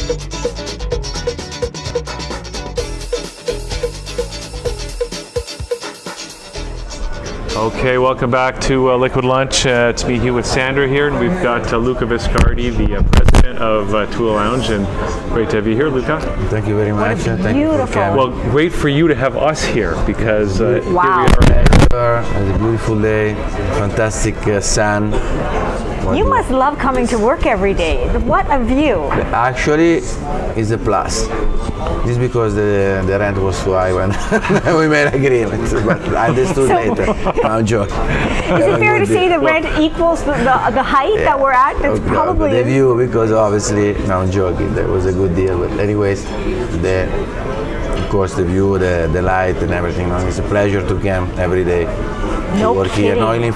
Okay, welcome back to Liquid Lunch. It's me, Hugh, with Sandra here, and we've got Luca Viscardi, the president of Toula Lounge, and great to have you here, Luca. Thank you very much. Thank you for coming. Well, great for you to have us here, because wow. Here we are. It's a beautiful day, fantastic sun. You must love coming to work every day. What a view. Actually, it's a plus. This is because the rent was too high when we made agreement, but I understood later. No, I'm joking. Is it fair to say the rent equals the height that we're at? That's probably the view, because obviously, no, I'm joking. That was a good deal, but anyways, of course, the view, the light, and everything. It's a pleasure to come every day. No work kidding. here, not only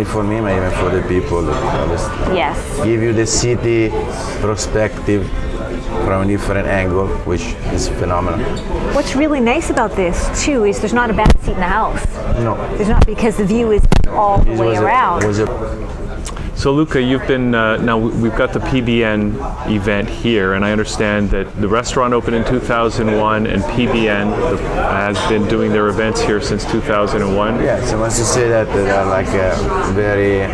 for me, but even for the people that yes. give you the city perspective from a different angle, which is phenomenal. What's really nice about this too is there's not a bad seat in the house. No. There's not, because the view is all the way around. So Luca, you've been, now we've got the PBN event here, and I understand that the restaurant opened in 2001 and PBN has been doing their events here since 2001. Yes, I must say that they are like very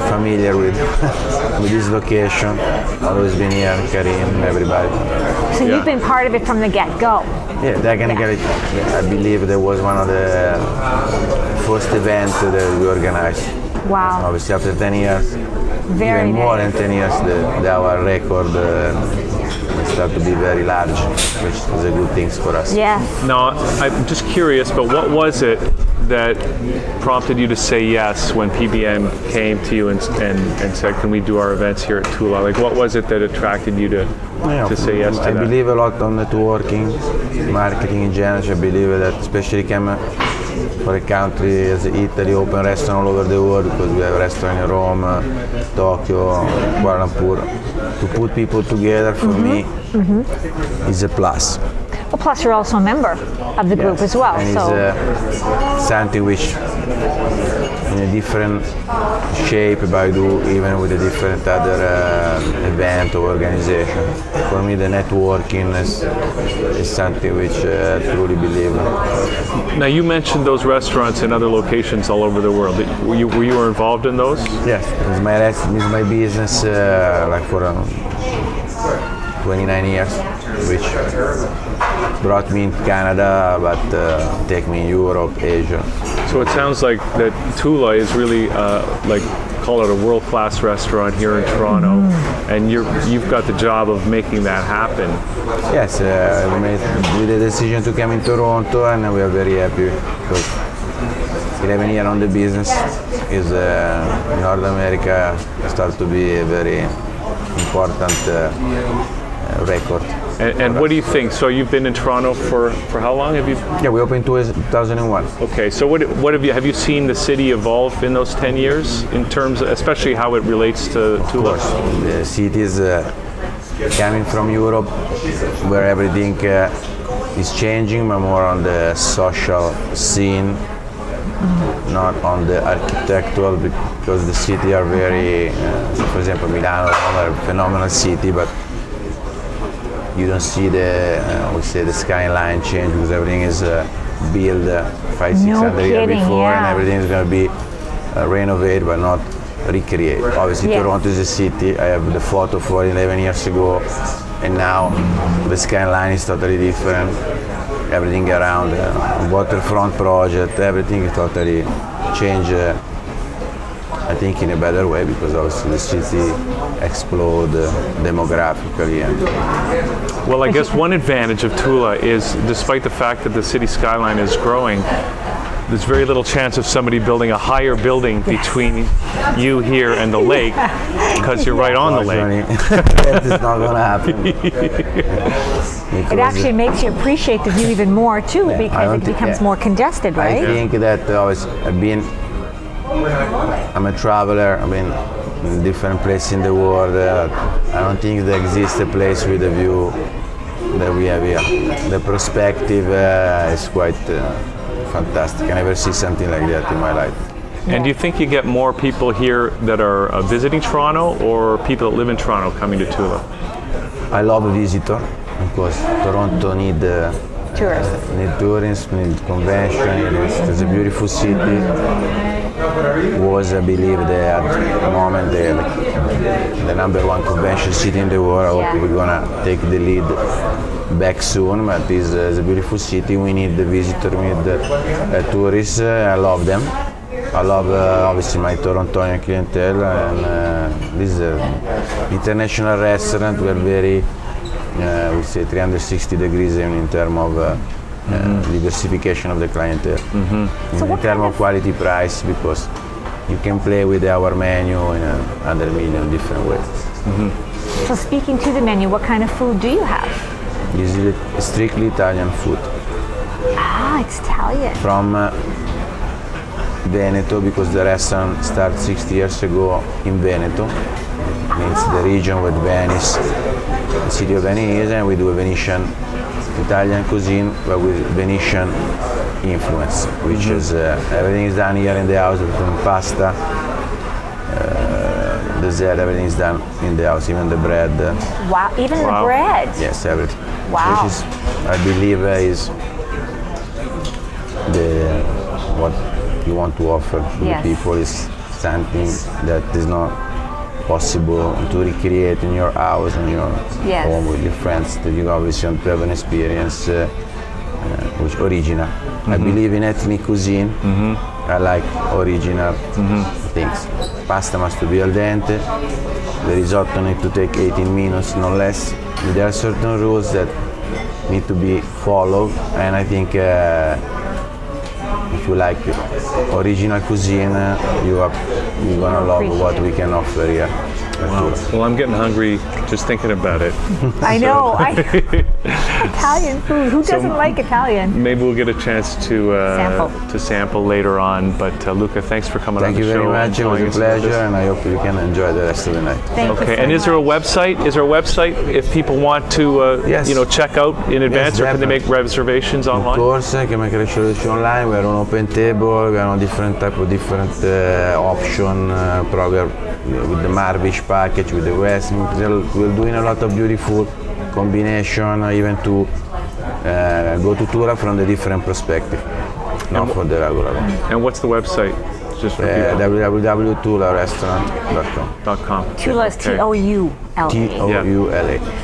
familiar with this location. Always been here, Karim, everybody. So you've been part of it from the get-go. Yeah, technically, I believe that was one of the first events that we organized. Wow. Obviously, after 10 years, Very even more nice. than 10 years, our record start to be very large, which is a good thing for us. Yes. Now, I'm just curious, but what was it that prompted you to say yes when PBN came to you and said, can we do our events here at Tula? Like, what was it that attracted you to say yes to that? I believe a lot on networking, marketing in general. I believe that especially for a country as Italy, open restaurants all over the world, because we have restaurants in Rome, Tokyo, Kuala Lumpur. To put people together, for me, is a plus. Well, plus you're also a member of the group as well. And so it's something which, in a different shape, but I do even with a different other event or organization. For me, the networking is something which I truly believe in. Now, you mentioned those restaurants in other locations all over the world. Were you involved in those? Yes, it's my business like for 29 years, which brought me in Canada, but take me in Europe, Asia. So it sounds like that Tula is really like, call it a world-class restaurant here in Toronto, and you've got the job of making that happen. Yes, we made the decision to come in Toronto, and we are very happy because 11 years on the business is North America starts to be a very important record. And what do you think? So you've been in Toronto for how long? Have you? Yeah, we opened in 2001. Okay, so what have you seen the city evolve in those 10 years in terms, especially how it relates to Tula? The city is coming from Europe, where everything is changing, but more on the social scene, not on the architectural, because the city are very, for example, Milano are a phenomenal city, but you don't see the skyline change, because everything is built 500-600 years before, and everything is going to be renovated but not recreated. Obviously, Toronto is a city. I have the photo for 11 years ago, and now the skyline is totally different. Everything around waterfront project, everything is totally changed. I think in a better way, because obviously the city explode demographically. Well, I guess one advantage of Tula is, despite the fact that the city skyline is growing, there's very little chance of somebody building a higher building between you here and the lake, because you're right on the lake. That is not going to happen. It actually makes you appreciate the view even more too, because it becomes more congested, right? I think that I'm a traveler. I've been in different places in the world. I don't think there exists a place with a view that we have here. The perspective is quite fantastic. I never see something like that in my life. And do you think you get more people here that are visiting Toronto, or people that live in Toronto coming to Tula? I love a visitor because Toronto need Tourists. need tourists, need convention. It's a beautiful city. Was, I believe, at the moment the #1 convention city in the world. I hope we're gonna take the lead back soon. But it's a beautiful city. We need the visitor, we need the tourists. I love them. I love obviously my Torontonian clientele, and this is an international restaurant. We're very, we say 360 degrees in terms of diversification of the clientele. So in terms of quality price, because you can play with our menu in 100 million different ways. So speaking to the menu, what kind of food do you have? This is strictly Italian food. Ah, it's Italian. From Veneto, because the restaurant started 60 years ago in Veneto. It's the region with Venice, the city of Venice, and we do a Venetian Italian cuisine, but with Venetian influence, which is everything is done here in the house, from pasta, dessert, everything is done in the house, even the bread. Wow, even the bread? Yes, everything. Wow. Which is, I believe, is what you want to offer to the people is something that is not possible to recreate in your house, in your home with your friends, that you obviously want to have an experience which original. I believe in ethnic cuisine. I like original things. Pasta must be al dente. The risotto need to take 18 minutes, no less. There are certain rules that need to be followed, and I think if you like original cuisine, you're gonna love what we can offer here. Wow. Well, I'm getting hungry just thinking about it. I know. Italian food. Who doesn't like Italian? Maybe we'll get a chance to sample later on. But Luca, thanks for coming on the show. Thank you very much. It was a pleasure, and I hope you can enjoy the rest of the night. Thank you so and is there a website? Is there a website if people want to, check out in advance, or can they make reservations online? Of course, you can make reservations online. We are on open table. We are on different option program with the Marvish package, with the West. We're doing a lot of beautiful combination, even to go to Tula from the different perspective, not for the regular one. And what's the website? Just for www.toularestaurant.com. Tula is Toula. Toula.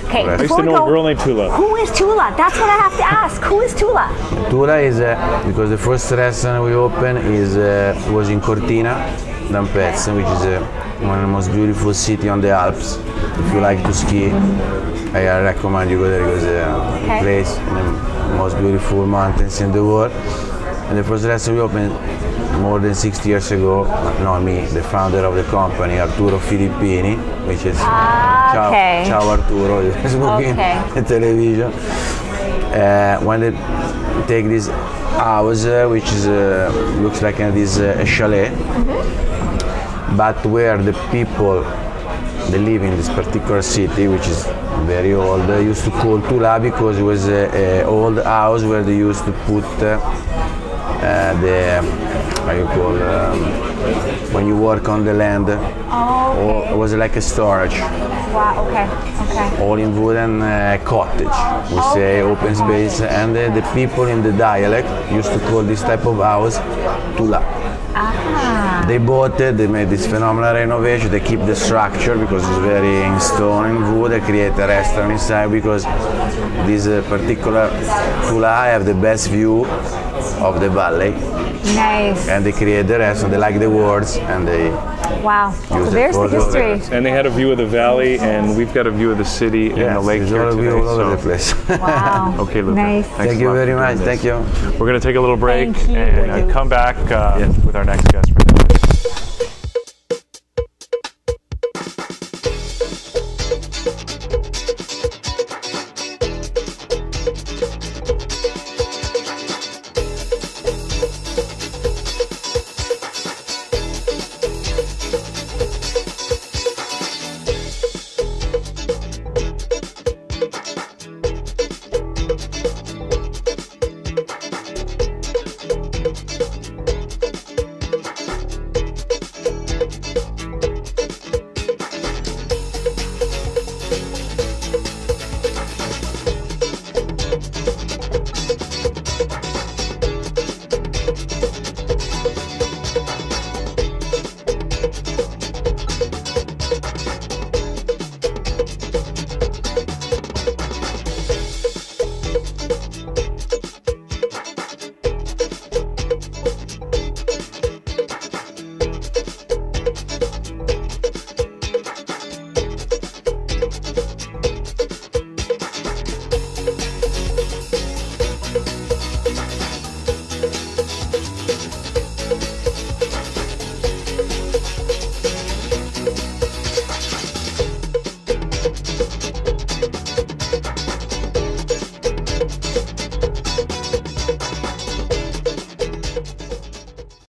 Okay, I used to know a girl named Tula. Who is Tula? That's what I have to ask. Who is Tula? Tula is because the first restaurant we opened was in Cortina d'Ampezzo, which is one of the most beautiful cities on the Alps. If you like to ski, I recommend you go there because it's a place in the most beautiful mountains in the world. And the first restaurant we opened more than 60 years ago, not me, the founder of the company, Arturo Filippini, which is Ciao Arturo, he's looking at television. When they take this house, which is looks like this chalet, but where the people they live in this particular city, which is very old, used to call Tula because it was an old house where they used to put when you work on the land. It was like a storage. Wow, okay. All in wooden cottage, we say open space, and the people in the dialect used to call this type of house Tula. They bought it, they made this phenomenal renovation, they keep the structure because it's very in stone and wood, they create a restaurant inside because this particular Tula have the best view of the valley. Nice. And they create the restaurant, they like the words, and they so there's the history. And they had a view of the valley, and we've got a view of the city and the lake here today. All over the place. Wow. Okay, Luca. Nice. Thank you very much. Thank you. We're going to take a little break Thank you. and come back with our next guest.